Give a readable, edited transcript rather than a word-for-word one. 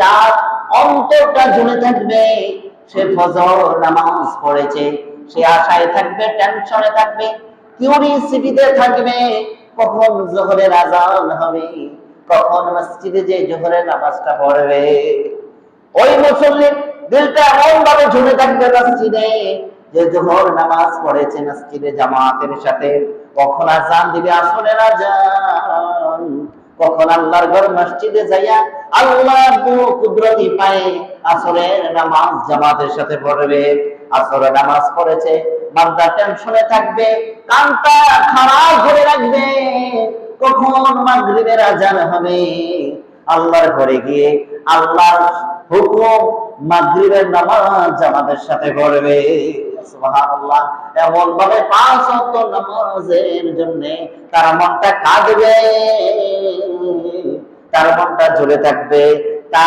যার অন্তরটা ঝুলে থাকবে, সে ফজর নামাজ পড়েছে, সে আশায় থাকবে, টেনশনে থাকবে, কিউরিসিটিতে থাকবে, কখন যোহরের আজান হবে, কখন মসজিদে যে যোহরের নামাজটা পড়বে। ওই মুসল্লির দিলটা এমন ভাবে ঝুলে থাকবে মসজিদে, যে যোহর নামাজ পড়েছে মসজিদে জামাতের সাথে, কখন আজান দিবে আসরের আজান, কখন আল্লাহর ঘর মসজিদে যাইয়া আল্লাহর কুদরতি পায়ে আসরের নামাজ জামাতের সাথে পড়বে। আসরের নামাজ পড়েছে, বান্দা টেনশনে থাকবে, কানটা খারাপ করে রাখবে, কখন মাগরিবের আজান হবে, আল্লাহর ঘরে গিয়ে আল্লাহর হুকুম মাগরিবের নামাজ জামাতের সাথে পড়বে। সুবহানাল্লাহ। এমন ভাবে 5 ওয়াক্ত নামাজের জন্য তার মনটা কাঁদবে, তার মনটা ঝুলে থাকবে।